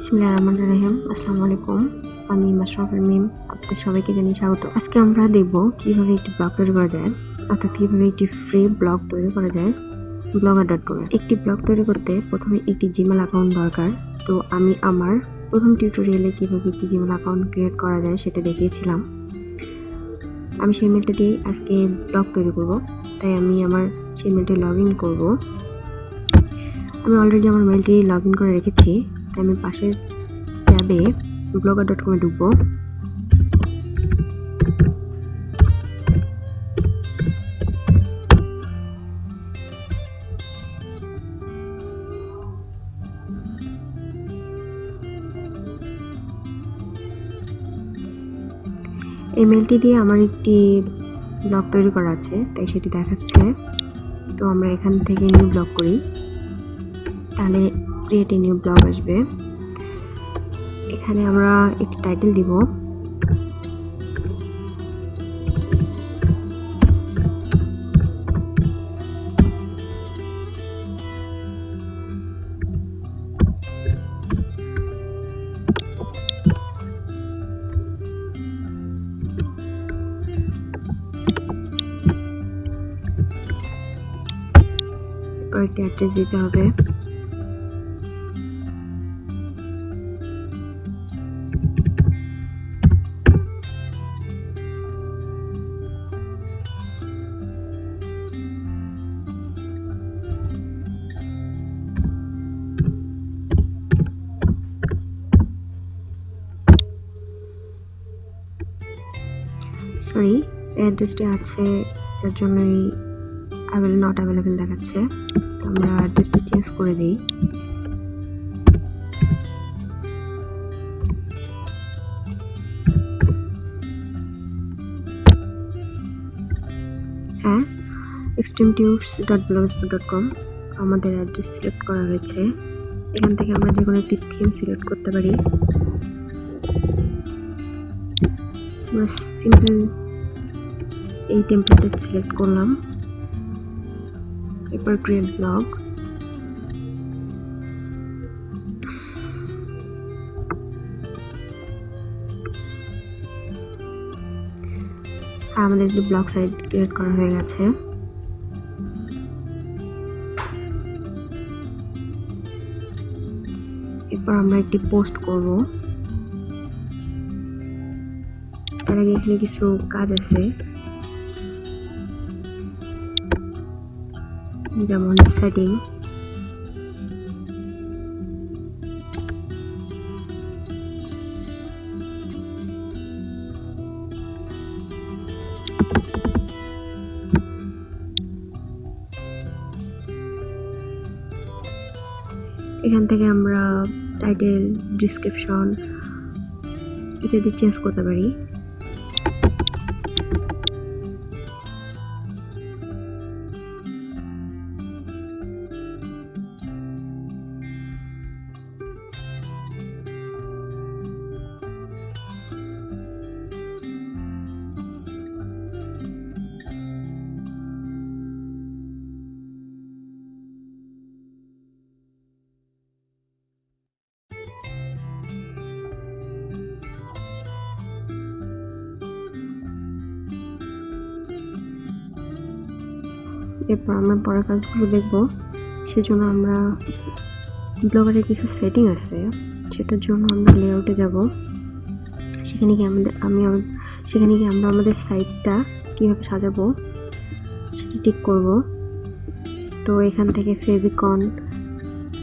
বিসমিল্লাহিররহমানিররহিম। আসসালামু আলাইকুম। আমি মাশরাফুল মিম। আপনাদের সবাইকে জানাই স্বাগত। আজকে আমরা দেখব কিভাবে একটি ব্লগ তৈরি করা যায়, অর্থাৎ কিভাবে একটি ফ্রি ব্লগ তৈরি করা যায় blogger.com এ। একটি ব্লগ তৈরি করতে প্রথমে একটি জিমেল অ্যাকাউন্ট দরকার। তো আমি আমার প্রথম টিউটোরিয়ালে কিভাবে একটি জিমেল অ্যাকাউন্ট ক্রিয়েট করা যায় সেটা দেখিয়েছিলাম। আমি সেই মেলটা দিয়ে আজকে ব্লগ তৈরি করব, তাই আমি আমার সেই মেলটি লগ ইন করবো। আমি অলরেডি আমার মেলটি লগ ইন করে রেখেছি, তাই আমি পাশের ট্যাবে blogger.com এ ঢুকবো। এই মেলটি দিয়ে আমার একটি ব্লগ তৈরি করা আছে, তাই সেটি দেখাচ্ছে। তো আমরা এখান থেকে নিউ ব্লগ করি, তাহলে ক্রিয়েট এ নিউ ব্লগ আসবে। এখানে আমরা একটি টাইটেল দিব। একটি অ্যাড্রেস দিতে হবে। সরি, অ্যাড্রেসটি আছে যার জন্যই নট অ্যাভেলেবেল দেখাচ্ছে। তো আমরা অ্যাড্রেসটি চেঞ্জ করে দিই। হ্যাঁ, extremetours.blogspot.com আমাদের অ্যাড্রেস সিলেক্ট করা হয়েছে। এখান থেকে আমরা যে কোনো একটি থিম সিলেক্ট করতে পারি। আমরা সিম্পল এই টেমপ্লেটটা সিলেক্ট করলাম। এরপর ক্রিয়েট ব্লগ। আমাদের একটি ব্লগ সাইট ক্রিয়েট করা হয়ে গেছে। এরপর আমরা একটি পোস্ট করব। তার আগে এখানে কিছু কাজ আছে, যেমন সেটিং। এখান থেকে আমরা টাইটেল, ডিসক্রিপশন ইত্যাদি চেঞ্জ করতে পারি। এরপর আমরা পরের কাজগুলো দেখব। সেজন্য আমরা ব্লগারের কিছু সেটিং আছে, সেটার জন্য আমরা লেআউটে যাব। সেখানে গিয়ে আমরা আমাদের সাইটটা কীভাবে সাজাবো সেটা ঠিক করব। তো এখান থেকে ফেভিকন,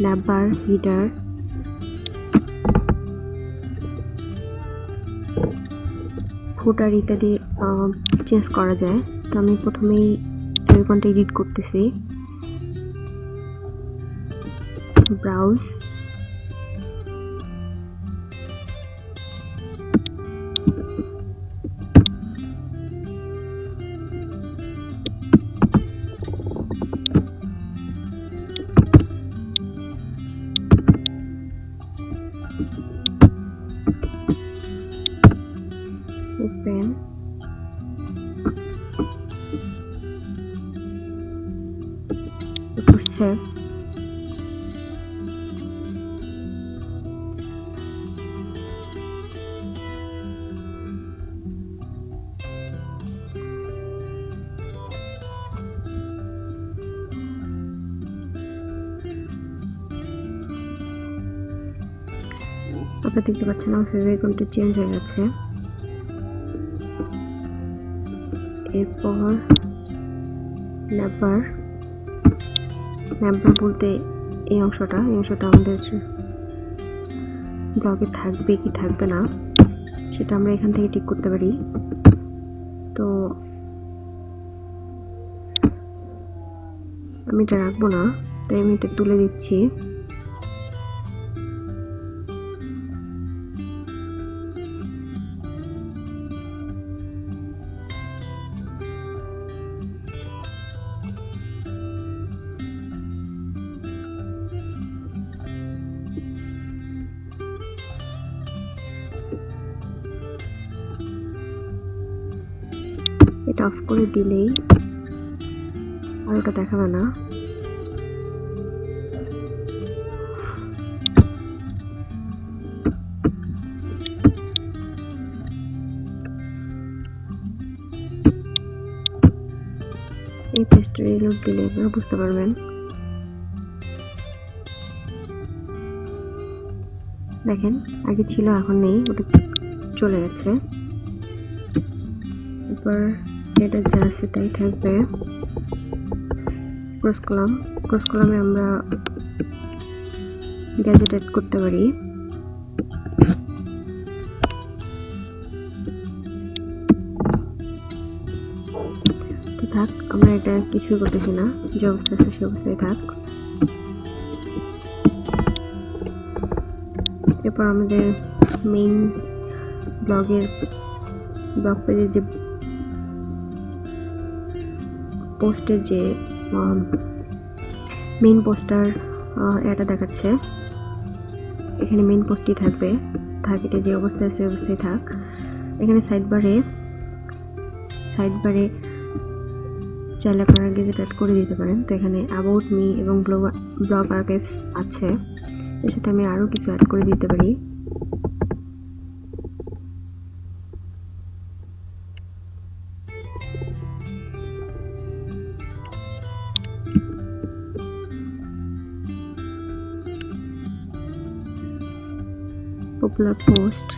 ল্যাবার, হিডার, ফুটার ইত্যাদি চেঞ্জ করা যায়। তো আমি প্রথমেই ফেভিকনটা এডিট করতেছি। ব্রাউজ, ওপেন, এরপর সেভ। আপনারা দেখতে পাচ্ছেন আমার ফেভারিট আইকনটি চেঞ্জ হয়ে গেছে। এরপর ন্যাপার বলতে এই অংশটা আমাদের ব্লগে থাকবে কি থাকবে না সেটা আমরা এখান থেকে ঠিক করতে পারি। তো আমি এটা রাখবো না, তাই আমি এটা তুলে দিচ্ছি। এটা অফ করে দিলেই আর ওটা দেখাবে না। এই পেজটা রিলোড দিলে আপনারা বুঝতে পারবেন। দেখেন আগে ছিল এখন নেই, ওটা চলে গেছে। এরপর এটা যা আছে তাই থাকবে। ক্রস কলামে আমরা গ্যাজেট অ্যাড করতে পারি। তো থাক, আমরা এটা কিছুই করতেছি না, যে অবস্থা আছে সে অবস্থায় থাক। এরপর আমাদের মেইন ব্লগ পেজের যে পোস্টের যে মেইন পোস্টার এটা দেখাচ্ছে, এখানে মেইন পোস্টই থাকবে। এটা যে অবস্থায় আছে অবস্থায় থাক। এখানে সাইড বারে চাইলে আপনারা গেজেট অ্যাড করে দিতে পারেন। তো এখানে অ্যাবাউট মি এবং ব্লগ আর্কাইভস আছে, এর সাথে আমি আরও কিছু অ্যাড করে দিতে পারি। পপুলার পোস্ট,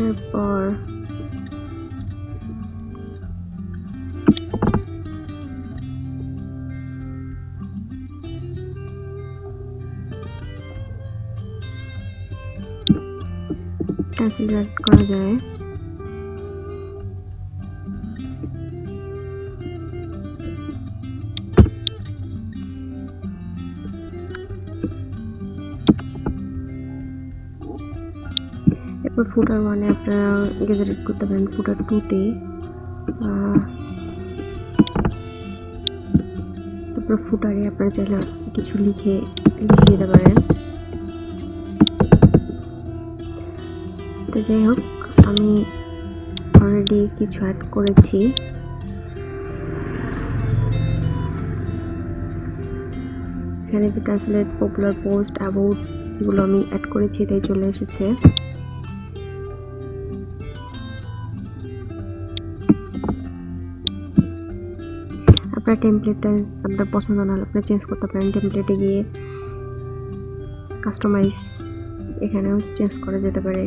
এরপর টাইটেল অ্যাড করা যায়। এরপর ফুটার 1-এ আপনারা গেজেট অ্যাড করতে পারেন। ফুটার 2-তে তারপর ফুটারে আপনারা চাইলে কিছু লিখে দিতে পারেন। তো যাই হোক, আমি অলরেডি কিছু অ্যাড করেছি। এখানে যে ট্রান্সলেট, পপুলার পোস্ট, অ্যাবাউট এগুলো আমি অ্যাড করেছি, তাই চলে এসেছে। আপনার টেমপ্লেটটা আপনার পছন্দ না হলে আপনারা চেঞ্জ করতে পারেন। টেমপ্লেটে গিয়ে কাস্টমাইজ এখানেও চেঞ্জ করা যেতে পারে।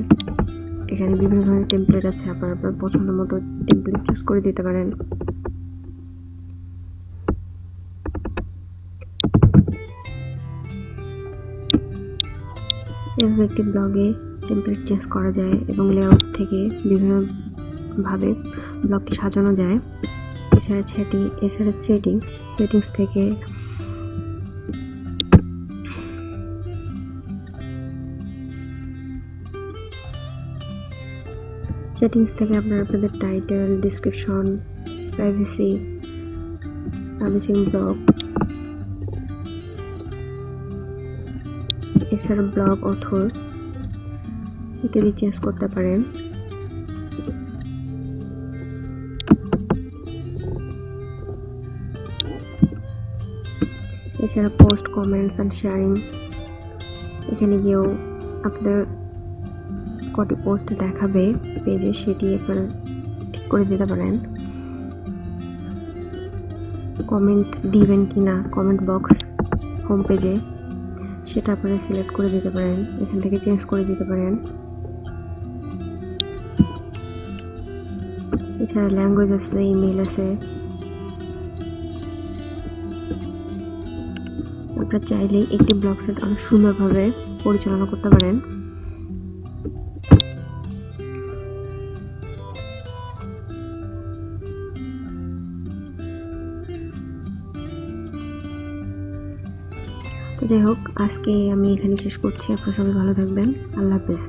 এখানে বিভিন্ন ধরনের টেমপ্লেট আছে, আপনার পছন্দ মতো টেমপ্লেট চুজ করে দিতে পারেন। এভাবে একটি ব্লগে টেমপ্লেট চেঞ্জ করা যায় এবং লেআউট থেকে বিভিন্নভাবে ব্লগটি সাজানো যায়। এছাড়া সেটিংস থেকে আপনারা আপনাদের টাইটেল, ডিসক্রিপশন, পাবলিশিং ব্লগ, এছাড়া ব্লগ অথর ইত্যাদি চেঞ্জ করতে পারেন। এছাড়া পোস্ট, কমেন্টস অ্যান্ড শেয়ারিং, এখানে গিয়েও আপনাদের কটি পোস্ট দেখাবে পেজে সেটি আপনারা ঠিক করে দিতে পারেন। কমেন্ট দিবেন কি না কমেন্ট বক্স হোম পেজে সেটা আপনারা সিলেক্ট করে দিতে পারেন, এখান থেকে চেঞ্জ করে দিতে পারেন। এছাড়া ল্যাঙ্গুয়েজ আছে, ইমেল আছে, আপনারা চাইলে একটি ব্লগ সাইট অনেক সুন্দরভাবে পরিচালনা করতে পারেন। তো যাই হোক, আজকে আমি এখানে শেষ করছি। আপনারা সবাই ভালো থাকবেন। আল্লাহ হাফেজ।